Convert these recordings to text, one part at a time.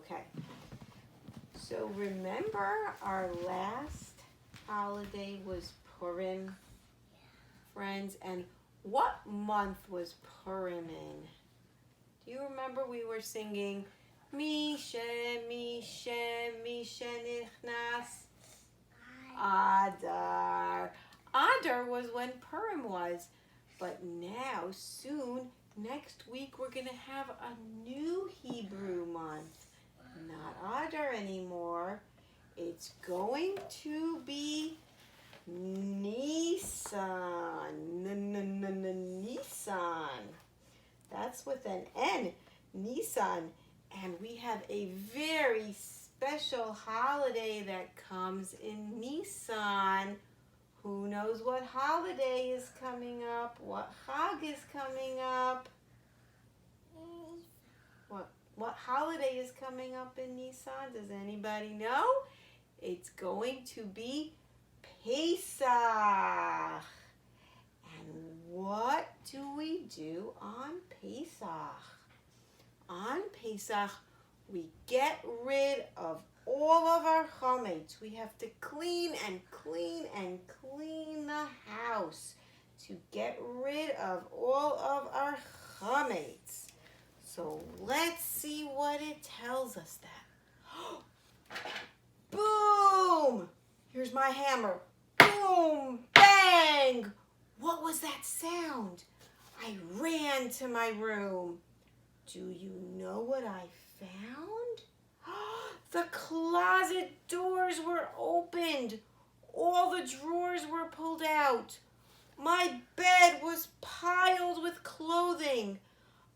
Okay. So remember our last holiday was Purim, friends, and what month was Purim in? Do you remember we were singing Mishe, Mishe, Mishe Nichnas Adar. Adar was when Purim was, but now soon, next week, we're going to have a new Hebrew month. Not Adar anymore. It's going to be Nisan. Nisan. That's with an N. Nisan. And we have a very special holiday that comes in Nisan. Who knows what holiday is coming up? What Chag is coming up? What holiday is coming up in Nisan? Does anybody know? It's going to be Pesach. And what do we do on Pesach? On Pesach, we get rid of all of our chametz. We have to clean and clean and clean the house to get rid of all of our chametz. So let's see what it tells us that. Boom! Here's my hammer. Boom! Bang! What was that sound? I ran to my room. Do you know what I found? The closet doors were opened. All the drawers were pulled out. My bed was piled with clothing.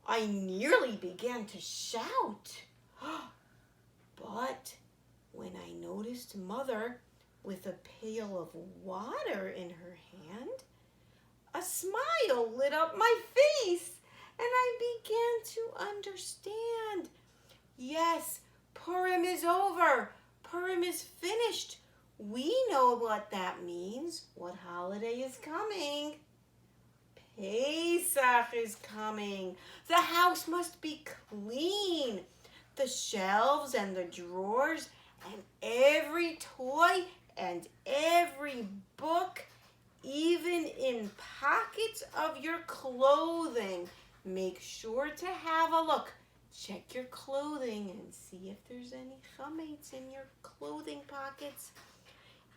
I nearly began to shout. But when I noticed Mother with a pail of water in her hand, a smile lit up my face, and I began to understand. Yes, Purim is over. Purim is finished. We know what that means. What holiday is coming? Pesach is coming. The house must be clean. The shelves and the drawers and every toy and every book, even in pockets of your clothing. Make sure to have a look. Check your clothing and see if there's any chametz in your clothing pockets.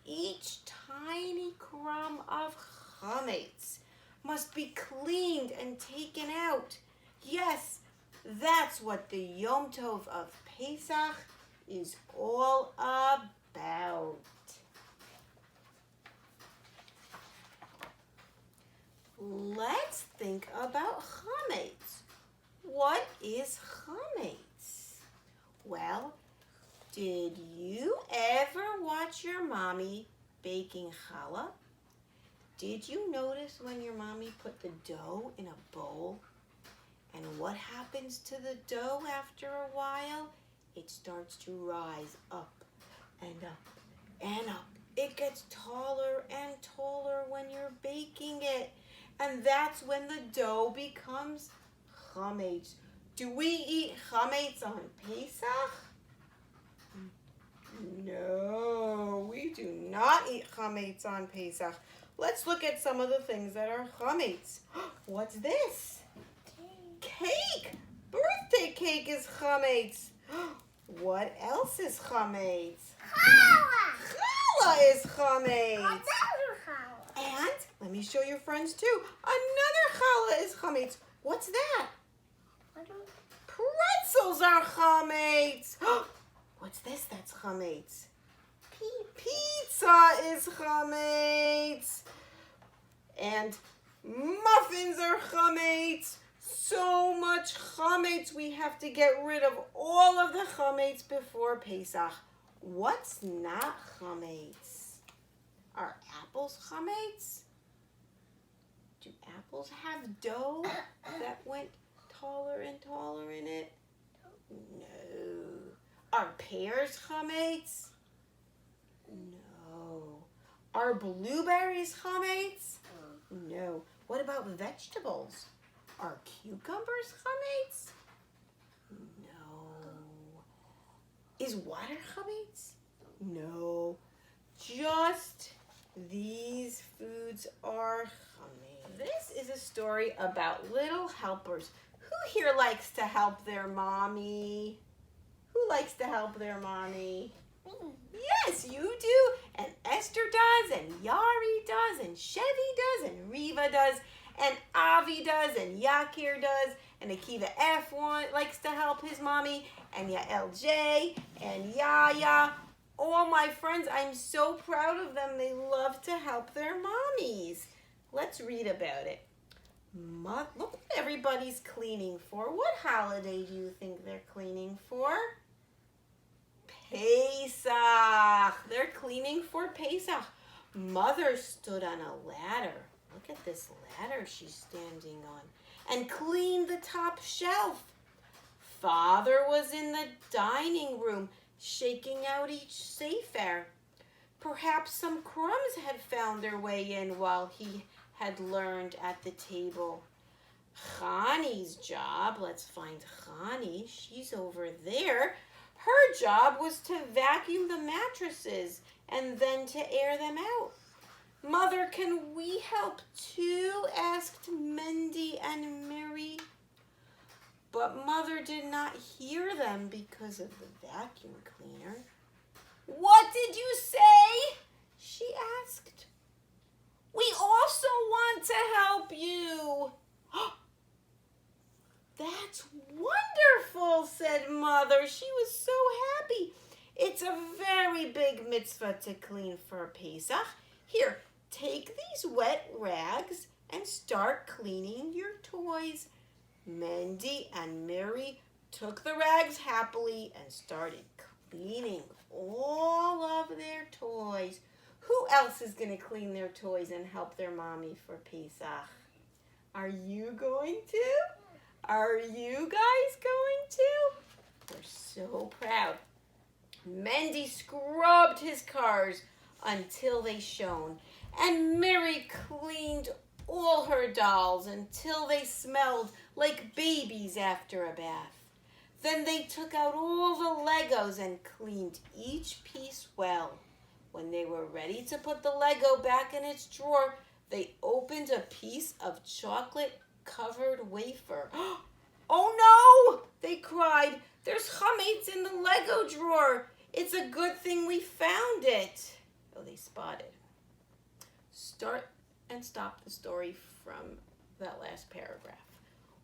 Each tiny crumb of chametz must be cleaned and taken out. Yes, that's what the Yom Tov of Pesach is all about. Let's think about chametz. What is chametz? Well, did you ever watch your mommy baking challah? Did you notice when your mommy put the dough in a bowl? And what happens to the dough after a while? It starts to rise up and up and up. It gets taller and taller when you're baking it. And that's when the dough becomes chametz. Do we eat chametz on Pesach? No, we do not eat chametz on Pesach. Let's look at some of the things that are chametz. What's this? Cake. Birthday cake is chametz. What else is chametz? Challah. Challah is chametz. Another challah. And let me show your friends too. Another challah is chametz. What's that? Pretzels are chametz. What's this that's chametz? Pizza is chametz. And muffins are chametz. So much chametz. We have to get rid of all of the chametz before Pesach. What's not chametz? Are apples chametz? Do apples have dough that went taller and taller in it? No. Are pears chametz? No. Are blueberries chametz? No. What about vegetables? Are cucumbers chametz? No. these water chametz? No, just these foods are chametz. This is a story about little helpers. Who here likes to help their mommy? Who likes to help their mommy? Yes, you do. And Esther does, and Yari does, and Chevy does, and Riva does, and Avi does, and Yakir does, and Akiva F1 likes to help his mommy, and Yael J, and Yaya. All my friends, I'm so proud of them. They love to help their mommies. Let's read about it. Look what everybody's cleaning for. What holiday do you think they're cleaning for? Pesach. They're cleaning for Pesach. Mother stood on a ladder. Look at this ladder she's standing on. And cleaned the top shelf. Father was in the dining room, shaking out each sefer. Perhaps some crumbs had found their way in while he had learned at the table. Chani's job, let's find Chani, she's over there. Her job was to vacuum the mattresses and then to air them out. Mother, can we help too? Asked Mendy and Mary. But Mother did not hear them because of the vacuum cleaner. What did you say? She asked. We also want to help you. That's wonderful, said Mother. She was so happy. It's a very big mitzvah to clean for Pesach. Here, take these wet rags and start cleaning your toys. Mendy and Mary took the rags happily and started cleaning all of their toys. Who else is going to clean their toys and help their mommy for Pesach? Are you going to? Are you guys going to? We're so proud. Mendy scrubbed his cars until they shone, and Mary cleaned all her dolls until they smelled like babies after a bath. Then they took out all the Legos and cleaned each piece well. When they were ready to put the Lego back in its drawer, they opened a piece of chocolate-covered wafer. Oh no! They cried. There's chametz in the Lego drawer. It's a good thing we found it. Oh, they spotted. Start and stop the story from that last paragraph.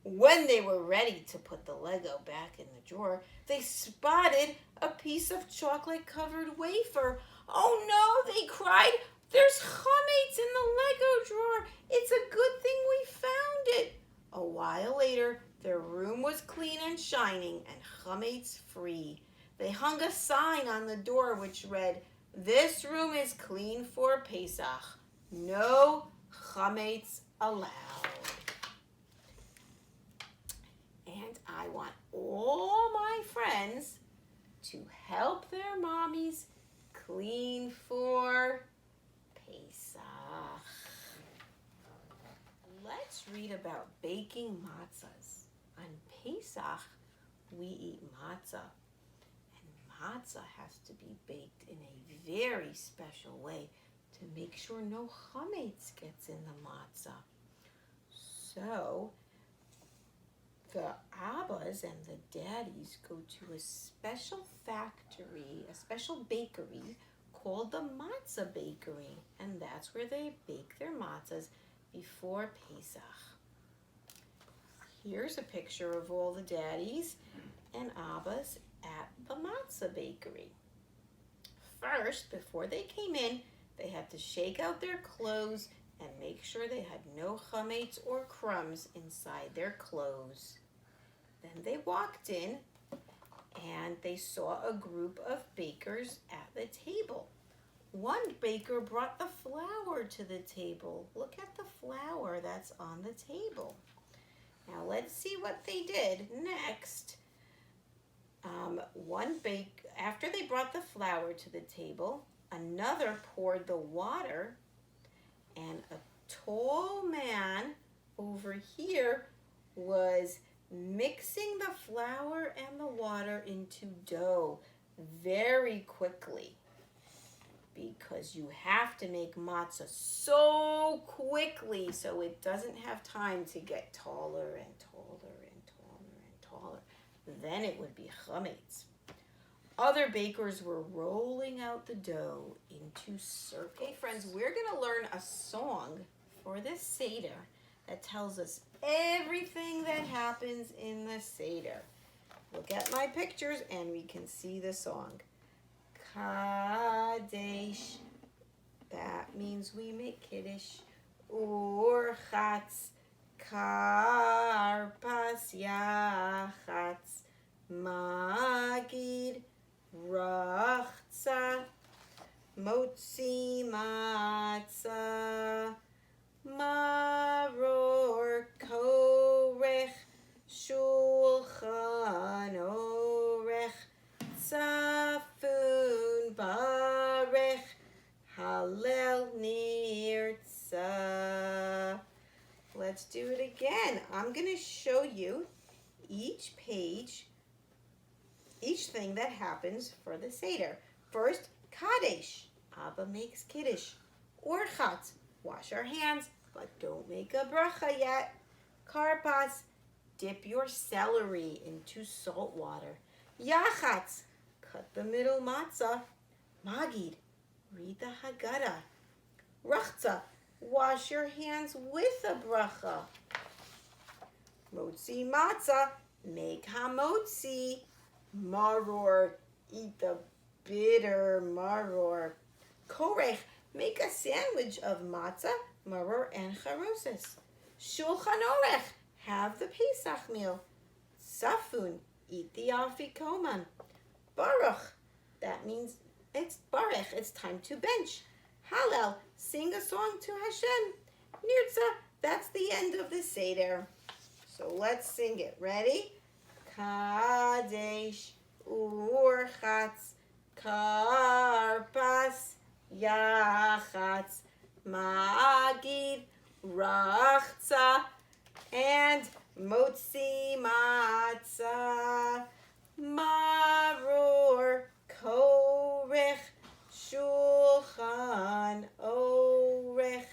When they were ready to put the Lego back in the drawer, they spotted a piece of chocolate-covered wafer. Oh no, they cried. There's chametz in the Lego drawer. It's a good thing we found it. A while later, their room was clean and shining and chametz free. They hung a sign on the door which read, "This room is clean for Pesach. No chametz allowed." And I want all my friends to help their mommies clean for Pesach. Let's read about baking matzahs. On Pesach, we eat matzah. And matzah has to be baked in a very special way to make sure no chametz gets in the matzah. So, the abbas and the daddies go to a special factory, a special bakery called the Matzah Bakery, and that's where they bake their matzahs before Pesach. Here's a picture of all the daddies and abbas at the Matzah Bakery. First, before they came in, they had to shake out their clothes and make sure they had no chametz or crumbs inside their clothes. Then they walked in and they saw a group of bakers at the table. One baker brought the flour to the table. Look at the flour that's on the table. Now let's see what they did next. After they brought the flour to the table, another poured the water, and a tall man over here was mixing the flour and the water into dough. very quickly because you have to make matzah so quickly so it doesn't have time to get taller and taller and taller and taller. Then it would be chametz. Other bakers were rolling out the dough into circles. Okay, friends, we're going to learn a song for this Seder that tells us everything that happens in the Seder. Look at my pictures and we can see the song. Kadesh, that means we make Kiddush. Orchatz, karpas yachatz, magid, rachza, motzi matzah, maror korech, shulchan orech, safun barech, halel nirtzah. Let's do it again. I'm going to show you each page, each thing that happens for the Seder. First, Kadesh. Abba makes Kiddush. Orchatz. Wash our hands, but don't make a bracha yet. Karpas. Dip your celery into salt water. Yachatz. Cut the middle matzah. Magid. Read the Haggadah. Rachza. Wash your hands with a bracha. Motzi matzah. Make hamotzi. Maror. Eat the bitter maror. Korech. Make a sandwich of matzah, maror, and charoses. Shulchan orech. Have the Pesach meal. Safun. Eat the afikoman. Baruch. That means it's Baruch. It's time to bench. Hallel. Sing a song to Hashem. Nirtzah. That's the end of the Seder. So let's sing it. Ready? Kadesh. Urchatz. Karpas. Yachatz. Magid. Rachza. And motzi matzah. Maror. Korech. Shulchan orech.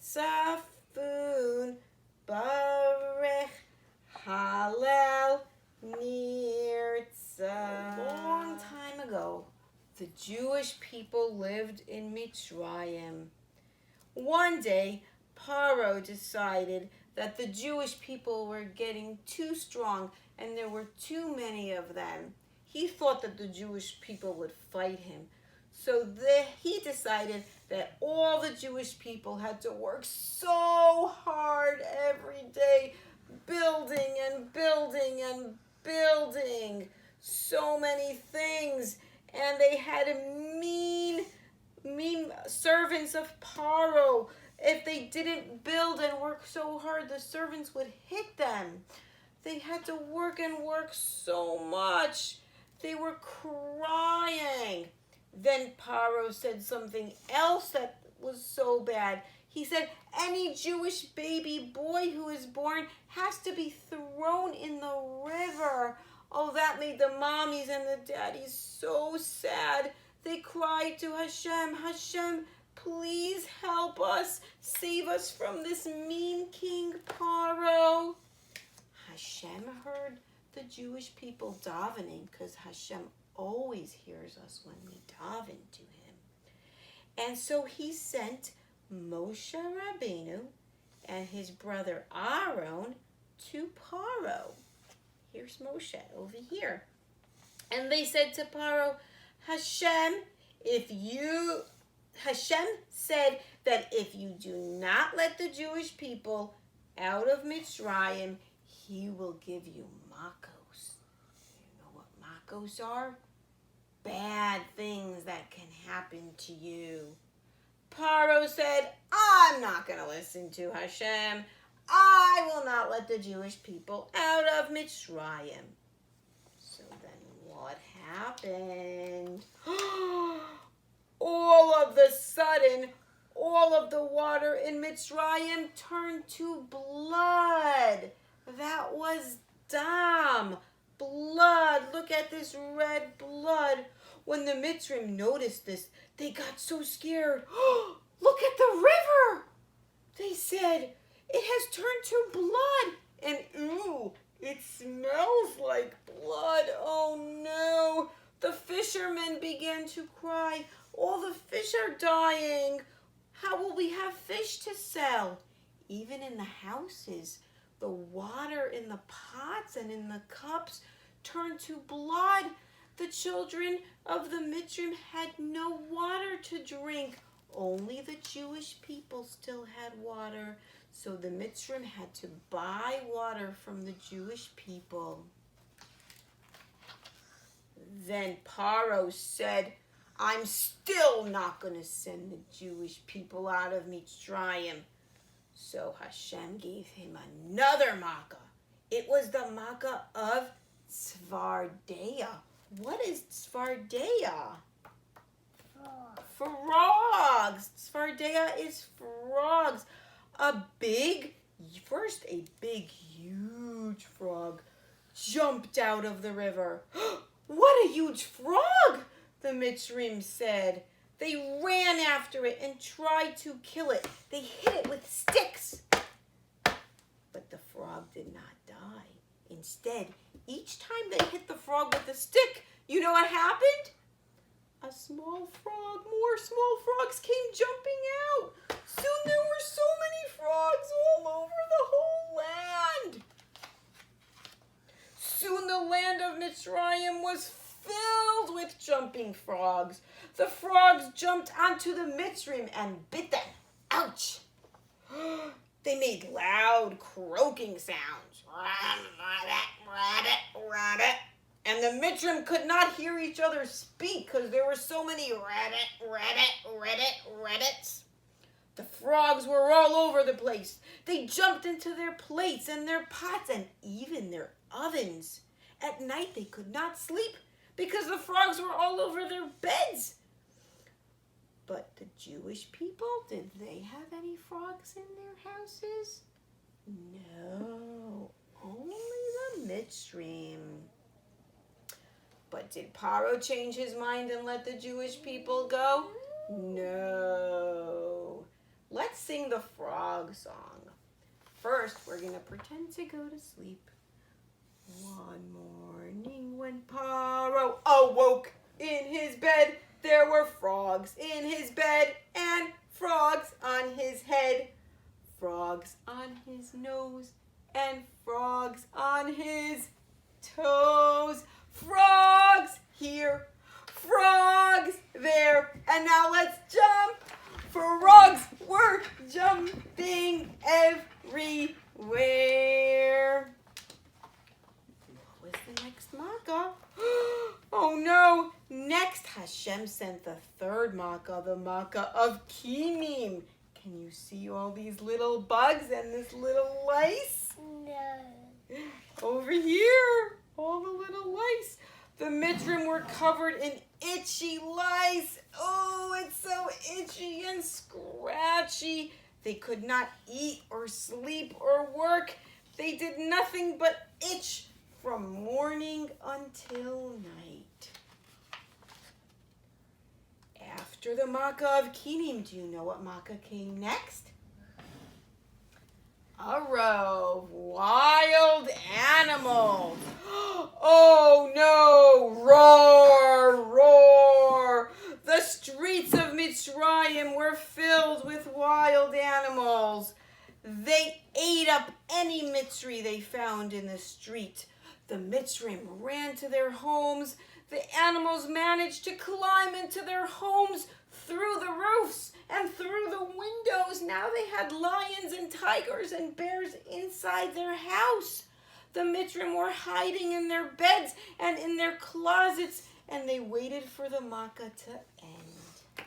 Safun barech. Halel nirtzah. A long time ago, the Jewish people lived in Mitzrayim. One day, Paro decided that the Jewish people were getting too strong and there were too many of them. He thought that the Jewish people would fight him. So he decided that all the Jewish people had to work so hard every day, building and building and building so many things. And they had mean servants of Paro. If they didn't build and work so hard, the servants would hit them. They had to work and work so much. They were crying. Then Paro said something else that was so bad. He said, any Jewish baby boy who is born has to be thrown in the river. Oh, that made the mommies and the daddies so sad. They cried to Hashem, Hashem, please help us. Save us from this mean King Paro. Hashem heard the Jewish people davening because Hashem always hears us when we daven to him. And so he sent Moshe Rabbeinu and his brother Aaron to Paro. Here's Moshe over here. And they said to Paro, Hashem said that if you do not let the Jewish people out of Mitzrayim, he will give you makos. You know what makos are? Bad things that can happen to you. Paro said, I'm not going to listen to Hashem. I will not let the Jewish people out of Mitzrayim. So then what happened? All of the sudden, all of the water in Mitzrayim turned to blood. That was dam. Blood. Look at this red blood. When the Mitzrim noticed this, they got so scared. Look at the river! They said, it has turned to blood. And ooh, it smells like blood. Oh no. The fishermen began to cry. All the fish are dying. How will we have fish to sell? Even in the houses, the water in the pots and in the cups turned to blood. The children of the Mitzrim had no water to drink. Only the Jewish people still had water. So the Mitzrim had to buy water from the Jewish people. Then Paro said, I'm still not going to send the Jewish people out of Mitzrayim. So Hashem gave him another makkah. It was the makkah of Tzvardeya. What is Tzvardeya? Frogs. Tzvardeya is frogs. A big huge frog jumped out of the river. What a huge frog, the Mitzrim said. They ran after it and tried to kill it. They hit it with sticks. But the frog did not die. Instead, each time they hit the frog with a stick, you know what happened? A small frog, more small frogs came jumping out. Soon there were so many frogs all over the whole land. Soon the land of Mitzrayim was filled with jumping frogs. The frogs jumped onto the Mitzrim and bit them. Ouch! They made loud croaking sounds. And the Mitzrim could not hear each other speak because there were so many rabbits. The frogs were all over the place. They jumped into their plates and their pots and even their ovens. At night they could not sleep because the frogs were all over their beds. But the Jewish people, did they have any frogs in their houses? No, only the Mitzrim. But did Paro change his mind and let the Jewish people go? No. Let's sing the frog song. First, we're going to pretend to go to sleep. One morning when Paro awoke in his bed, there were frogs in his bed and frogs on his head, frogs on his nose and frogs on his toes. Frogs here, frogs there, and now let's jump. Frogs were jumping everywhere. What was the next makkah? Oh no! Next, Hashem sent the third makkah, the makkah of Kimim. Can you see all these little bugs and this little lice? No. Over here, all the little lice. The Mitzrim were covered in itchy lice. Oh, it's so itchy and scratchy. They could not eat or sleep or work. They did nothing but itch from morning until night. After the makkah of Kimim, do you know what makkah came next? A row of wild animals. Oh no! Roar, roar! The streets of Mitzrayim were filled with wild animals. They ate up any Mitzri they found in the street. The Mitzrim ran to their homes. The animals managed to climb into their homes through the roofs and through the windows. Now they had lions and tigers and bears inside their house. The Mitzrim were hiding in their beds and in their closets, and they waited for the makkah to end.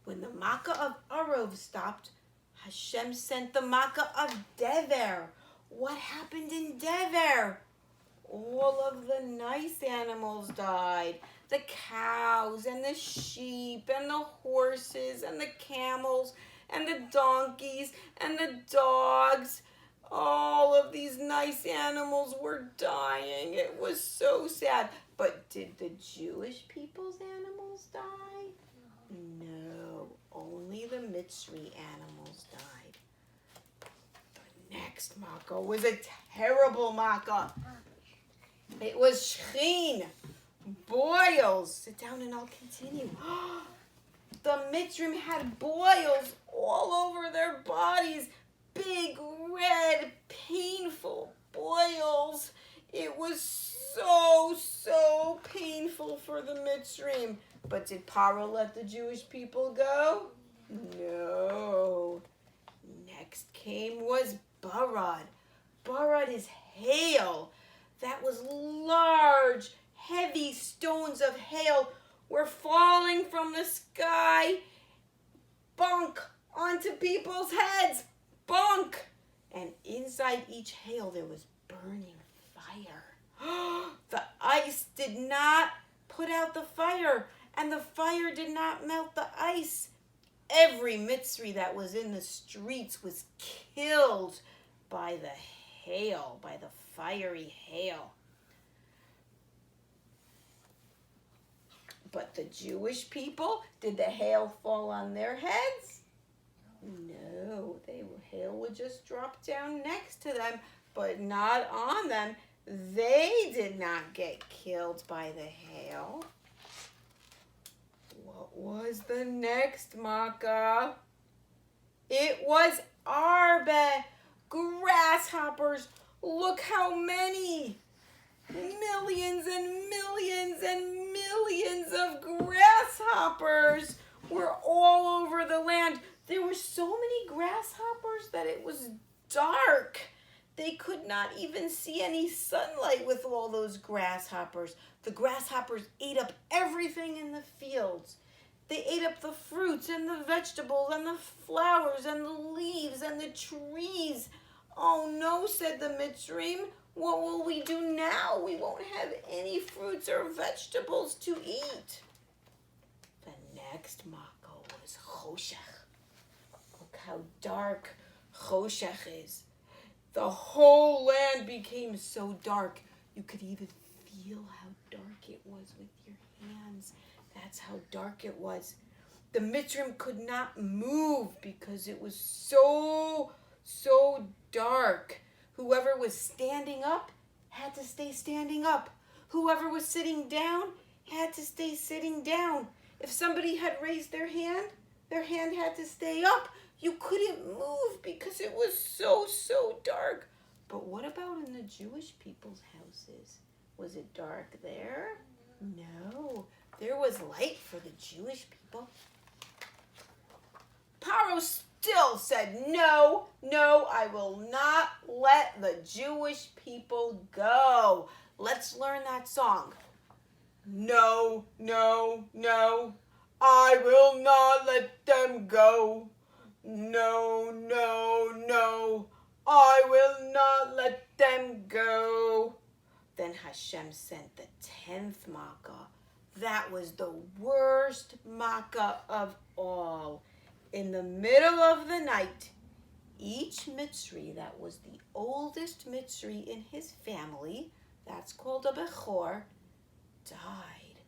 When the makkah of Arov stopped, Hashem sent the makkah of Dever. What happened in Dever? All of the nice animals died. The cows and the sheep and the horses and the camels and the donkeys and the dogs. All of these nice animals were dying. It was so sad. But did the Jewish people's animals die? No, only the Mitzri animals died. The next Makkah was a terrible Makkah. It was Shchin, boils. Sit down and I'll continue. The Mitzrim had boils all over their bodies. Big, red, painful boils. It was so painful for the Mitzrim. But did Paro let the Jewish people go? No. Next was Barad. Barad is hail. That was large, heavy stones of hail were falling from the sky. Bonk onto people's heads. Bonk. And inside each hail there was burning fire. The ice did not put out the fire, and the fire did not melt the ice. Every Mitzri that was in the streets was killed by the hail, by the fiery hail. But the Jewish people, did the hail fall on their heads? No, hail would just drop down next to them, but not on them. They did not get killed by the hail. What was the next Makkah? It was Arbe, grasshoppers. Look how many! Millions and millions and millions of grasshoppers were all over the land. There were so many grasshoppers that it was dark. They could not even see any sunlight with all those grasshoppers. The grasshoppers ate up everything in the fields. They ate up the fruits and the vegetables and the flowers and the leaves and the trees. Oh no, said the Mitzrim. What will we do now? We won't have any fruits or vegetables to eat. The next Makkah was Choshech. Look how dark Choshech is. The whole land became so dark, you could even feel how dark it was with your hands. That's how dark it was. The Mitzrim could not move because it was so dark. Whoever was standing up had to stay standing up. Whoever was sitting down had to stay sitting down. If somebody had raised their hand had to stay up. You couldn't move because it was so dark. But what about in the Jewish people's houses? Was it dark there? No, there was light for the Jewish people. Paro still said, no, I will not let the Jewish people go. Let's learn that song. No, I will not let them go. No, I will not let them go. Then Hashem sent the 10th Makkah. That was the worst Makkah of all. In the middle of the night, each Mitzri that was the oldest Mitzri in his family, that's called a Bechor, died.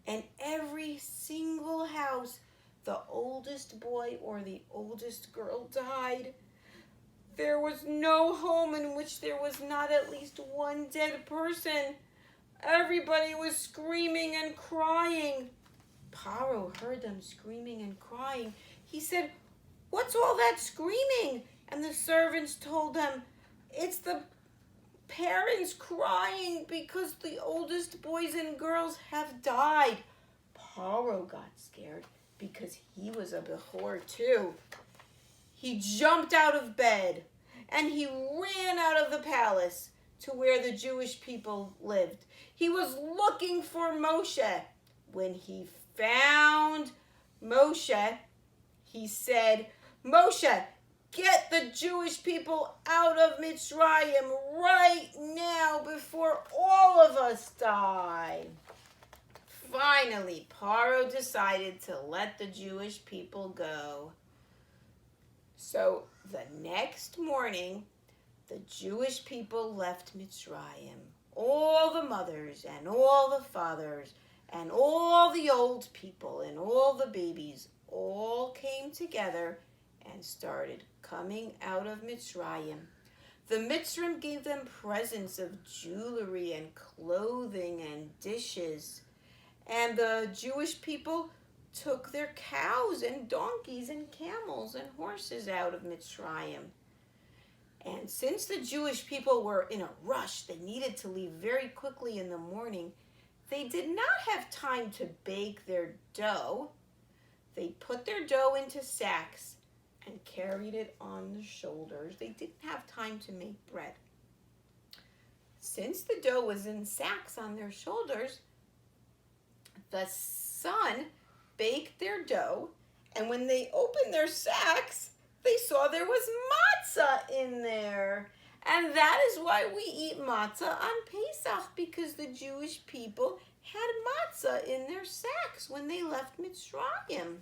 And every single house, the oldest boy or the oldest girl died. There was no home in which there was not at least one dead person. Everybody was screaming and crying. Paro heard them screaming and crying. He said, "What's all that screaming?" And the servants told them, "It's the parents crying because the oldest boys and girls have died." Paro got scared because he was a Bechor too. He jumped out of bed and he ran out of the palace to where the Jewish people lived. He was looking for Moshe. When he found Moshe, he said, "Moshe, get the Jewish people out of Mitzrayim right now before all of us die." Finally, Paro decided to let the Jewish people go. So the next morning, the Jewish people left Mitzrayim. all the mothers and all the fathers and all the old people and all the babies all came together and started coming out of Mitzrayim. The Mitzrayim gave them presents of jewelry and clothing and dishes. And the Jewish people took their cows and donkeys and camels and horses out of Mitzrayim. And since the Jewish people were in a rush, they needed to leave very quickly in the morning, they did not have time to bake their dough. They put their dough into sacks and carried it on their shoulders. They didn't have time to make bread. Since the dough was in sacks on their shoulders, the son baked their dough, and when they opened their sacks, they saw there was matzah in there. And that is why we eat matzah on Pesach, because the Jewish people had matzah in their sacks when they left Mitzrayim.